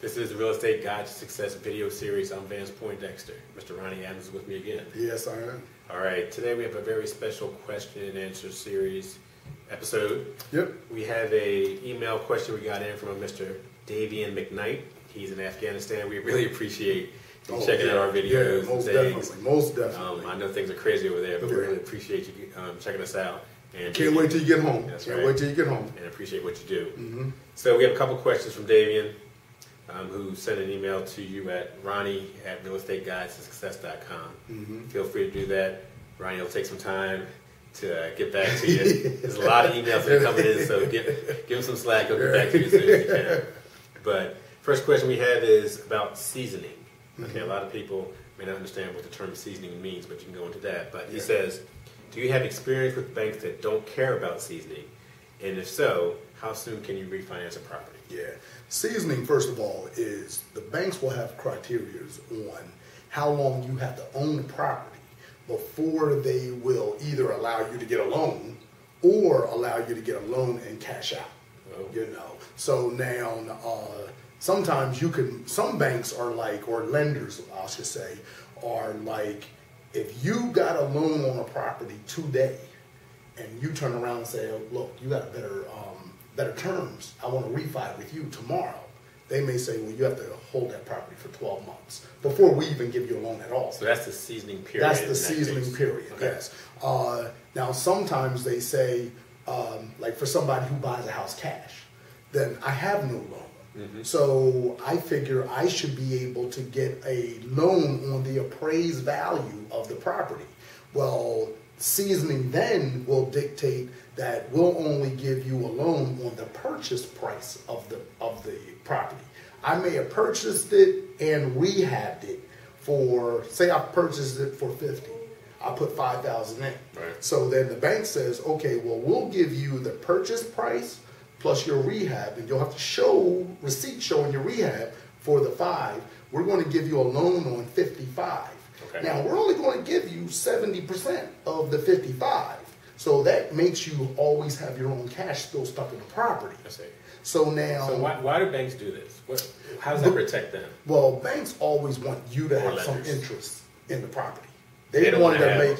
This is the Real Estate Guide to Success video series. I'm Vance Poindexter. Mr. Ronnie Adams is with me again. Yes, I am. All right, today we have a very special question and answer series episode. Yep. We have a email question we got in from a Mr. Davian McKnight. He's in Afghanistan. We really appreciate you checking out our videos. Yeah, most and things. definitely. Most definitely. I know things are crazy over there, but we really appreciate you checking us out. And Can't wait till you get home. That's Can't right. wait till you get home. And appreciate what you do. Mm-hmm. So we have a couple questions from Davian, who sent an email to you at Ronnie@realestateguidetosuccess.com. Mm-hmm. Feel free to do that. Ronnie will take some time to get back to you. There's a lot of emails that are coming in, so give him some slack. He'll get back to you as soon as he can. But first question we have is about seasoning. Okay, a lot of people may not understand what the term seasoning means, but you can go into that. But he says, do you have experience with banks that don't care about seasoning? And if so, how soon can you refinance a property? Yeah. Seasoning, first of all, is the banks will have criteria on how long you have to own the property before they will either allow you to get a loan or allow you to get a loan and cash out. Oh. You know. So now, sometimes you can, some banks are like, or lenders, I should say, are like, if you got a loan on a property today and you turn around and say, oh, look, you got better terms, I want to refi with you tomorrow, they may say, well, you have to hold that property for 12 months before we even give you a loan at all. So that's the seasoning period. That's the seasoning period, okay. Yes. Now, sometimes they say, like for somebody who buys a house cash, then I have no loan. Mm-hmm. So I figure I should be able to get a loan on the appraised value of the property. Well, seasoning then will dictate that we'll only give you a loan on the purchase price of the property. I may have purchased it and rehabbed it for, say I purchased it for $50,000. I put $5,000 in. Right. So then the bank says, okay, well, we'll give you the purchase price plus your rehab, and you'll have to show receipts showing your rehab for the $5,000. We're going to give you a loan on $55,000. Okay. Now we're only going to give you 70% of the $55,000. So that makes you always have your own cash still stuck in the property. I see. So now, so why do banks do this? How does that protect them? Well, banks always want you to have some interest in the property. They don't want want to to make,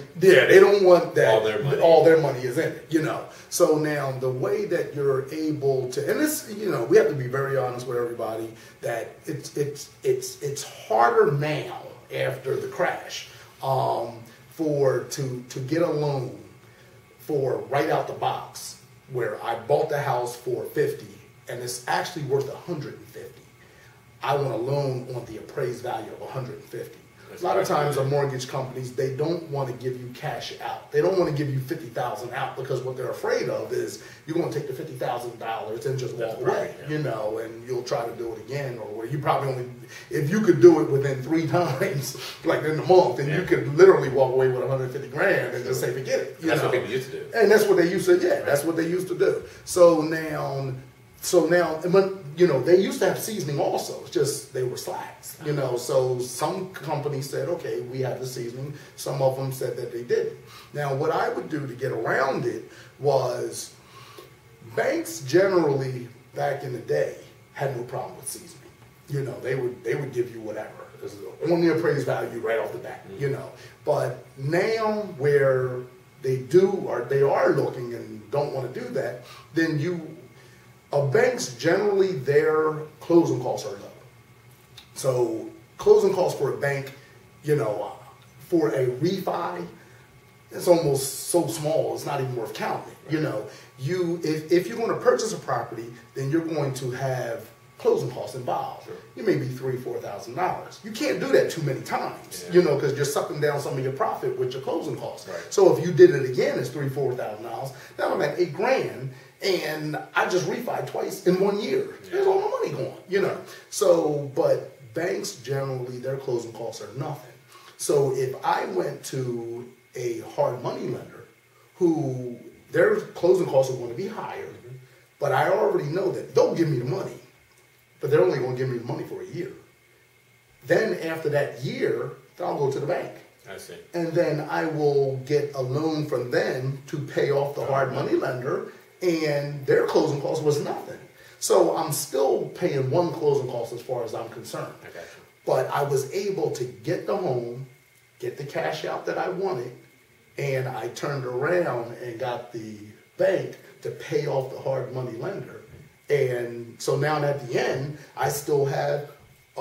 they don't want that all their money is in it, you know. So now the way that you're able to, and this, you know, we have to be very honest with everybody that it's harder now after the crash to get a loan for right out the box where I bought the house for $50,000 and it's actually worth $150,000. I want a loan on the appraised value of $150,000. A lot of times, our mortgage companies, they don't want to give you cash out. They don't want to give you $50,000 out because what they're afraid of is you're going to take the $50,000 and just walk away, you know, and you'll try to do it again, or you probably only, if you could do it within 3 times, like in a month, then you could literally walk away with $150,000 and just say forget it. That's what people used to do. And that's what they used to, that's what they used to do. So now, but you know, they used to have seasoning also. It's just they were slacks, you know. So some companies said, okay, we have the seasoning. Some of them said that they didn't. Now, what I would do to get around it was banks generally back in the day had no problem with seasoning. You know, they would give you whatever on the appraised value right off the bat. You know, but now where they do or they are looking and don't want to do that, then banks generally, their closing costs are low. So closing costs for a bank, you know, for a refi, it's almost so small, it's not even worth counting. You know, if you're going to purchase a property, then you're going to have closing costs involved. Sure. You may be $3,000-$4,000. You can't do that too many times, you know, because you're sucking down some of your profit with your closing costs. Right. So if you did it again, it's $3,000-$4,000. Now I'm at $8,000. And I just refied twice in 1 year. There's all my money gone, you know. So, but banks generally, their closing costs are nothing. So if I went to a hard money lender who their closing costs are going to be higher, but I already know that they'll give me the money, but they're only going to give me the money for a year. Then after that year, I'll go to the bank. I see. And then I will get a loan from them to pay off the hard money lender, and their closing cost was nothing. So I'm still paying one closing cost as far as I'm concerned. I got you. But I was able to get the home, get the cash out that I wanted, and I turned around and got the bank to pay off the hard money lender. And so now at the end, I still have, a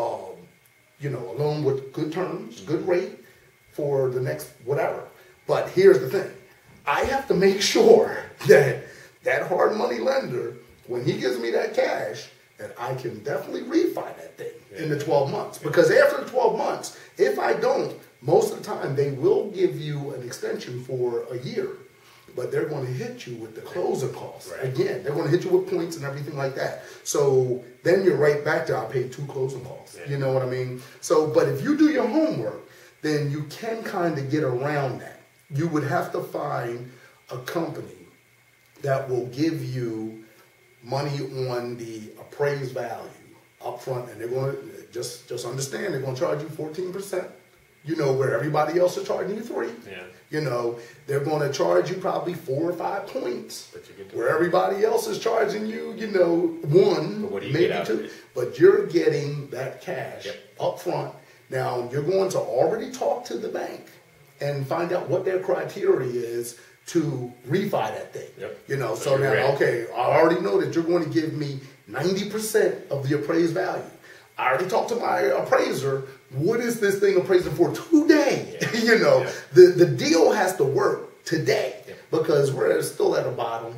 loan with good terms, good rate for the next whatever. But here's the thing. I have to make sure that that hard money lender, when he gives me that cash, that I can definitely refi that thing in the 12 months. Because after the 12 months, if I don't, most of the time they will give you an extension for a year. But they're going to hit you with the closing costs. Right. Again, they're going to hit you with points and everything like that. So then you're right back to I paid 2 closing costs. Yeah. You know what I mean? So, but if you do your homework, then you can kind of get around that. You would have to find a company that will give you money on the appraised value up front, and they're going to just understand they're going to charge you 14%. Where everybody else is charging you 3. Yeah. They're going to charge you probably 4 or 5 points, where everybody else is charging you, 1, maybe 2. But you're getting that cash up front. Now you're going to already talk to the bank and find out what their criteria is to refi that thing. Yep. So now, okay, I already know that you're going to give me 90% of the appraised value. I already talked to my appraiser. What is this thing appraising for today? Yeah. The deal has to work today because we're still at the bottom.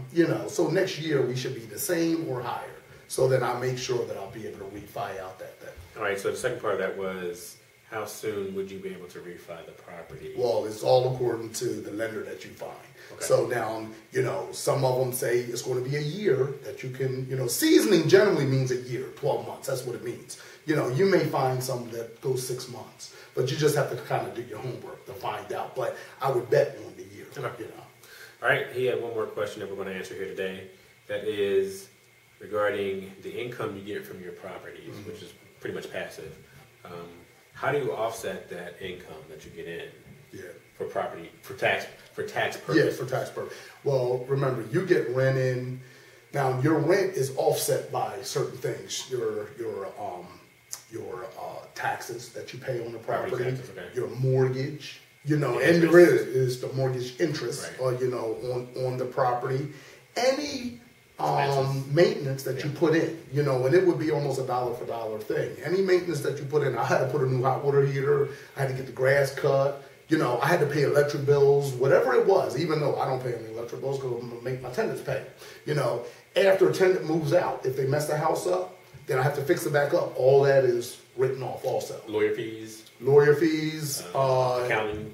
So next year we should be the same or higher. So then I make sure that I'll be able to refi out that thing. All right. So the second part of that was, how soon would you be able to refi the property? Well, it's all according to the lender that you find. Okay. So now, some of them say it's going to be a year that you can, seasoning generally means a year, 12 months. That's what it means. You may find some that goes 6 months, but you just have to kind of do your homework to find out. But I would bet on the year, Okay. All right. He had one more question that we're going to answer here today. That is regarding the income you get from your properties, which is pretty much passive. How do you offset that income that you get in? Yeah. For property, for tax purposes. Yeah, for tax purposes. Well, remember, you get rent in. Now, your rent is offset by certain things. Your taxes that you pay on the property. Taxes, okay. Your mortgage. And there is the mortgage interest. Right. On the property. Any maintenance that you put in, and it would be almost a dollar for dollar thing. Any maintenance that you put in, I had to put a new hot water heater. I had to get the grass cut. I had to pay electric bills, whatever it was, even though I don't pay any electric bills because I'm going to make my tenants pay. After a tenant moves out, if they mess the house up, then I have to fix it back up. All that is written off also. Lawyer fees, accounting,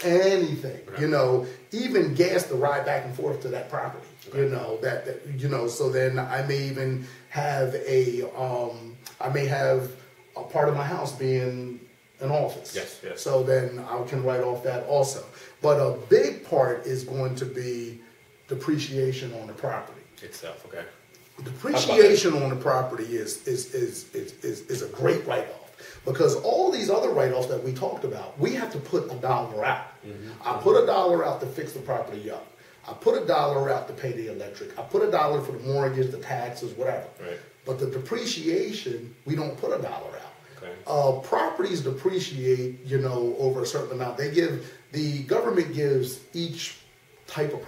anything, right. Even gas to ride back and forth to that property, right. So then I may even have I may have a part of my house being an office. Yes. So then I can write off that also. But a big part is going to be depreciation on the property itself. Okay. Depreciation on the property is a great write-off because all these other write-offs that we talked about, we have to put $1 out. I put $1 out to fix the property up. I put $1 out to pay the electric. I put $1 for the mortgage, the taxes, whatever. Right. But the depreciation, we don't put $1 out. Okay. Properties depreciate, over a certain amount. The government gives each type of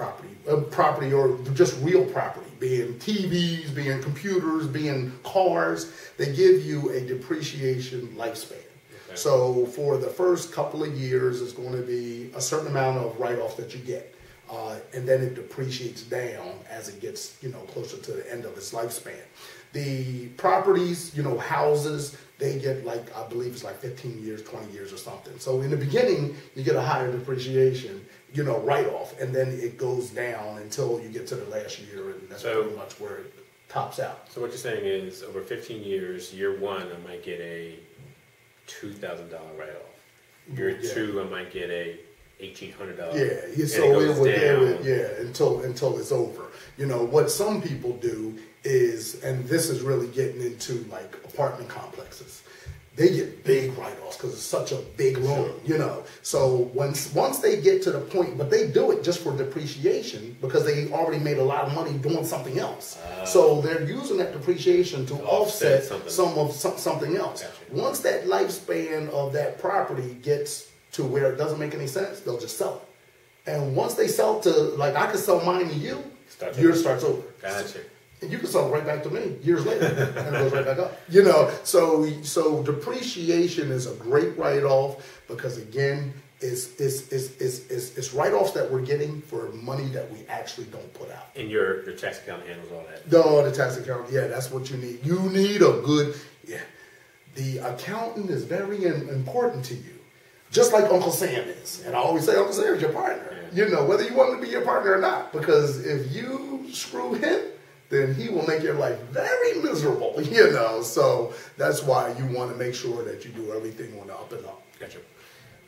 property or just real property, being TVs, being computers, being cars, they give you a depreciation lifespan. Okay. So for the first couple of years, it's going to be a certain amount of write-off that you get. And then it depreciates down as it gets, closer to the end of its lifespan. The properties, houses, they get I believe it's 15 years, 20 years or something. So in the beginning, you get a higher depreciation, write-off, and then it goes down until you get to the last year, and that's pretty much where it tops out. So what you're saying is, over 15 years, year 1, I might get a $2,000 write-off. Year 2, I might get a $1,800. Yeah. So it would until it's over. What some people do is, and this is really getting into apartment complexes. they get big write-offs because it's such a big loan, you know. So once they get to the point, but they do it just for depreciation because they already made a lot of money doing something else. So they're using that depreciation to offset something else. Gotcha. Once that lifespan of that property gets to where it doesn't make any sense, they'll just sell it. And once they sell to, like I could sell mine to you, yours starts over. Gotcha. And you can sell it right back to me years later, and it goes right back up. You know, so depreciation is a great write-off because again, it's write-offs that we're getting for money that we actually don't put out. And your tax account handles all that. No, the tax account, yeah, that's what you need. You need a good, the accountant is very important to you. Just like Uncle Sam is. And I always say Uncle Sam is your partner. Yeah. You know, whether you want him to be your partner or not. Because if you screw him, then he will make your life very miserable, you know. So that's why you want to make sure that you do everything on the up and up. Gotcha.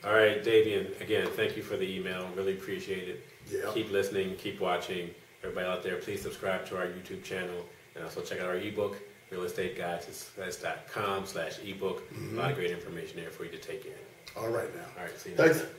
All right, Davian, again, thank you for the email. Really appreciate it. Yeah. Keep listening, keep watching. Everybody out there, please subscribe to our YouTube channel and also check out our ebook, realestateguides.com/ebook. A lot of great information there for you to take in. All right now. All right, see you next Thanks. time.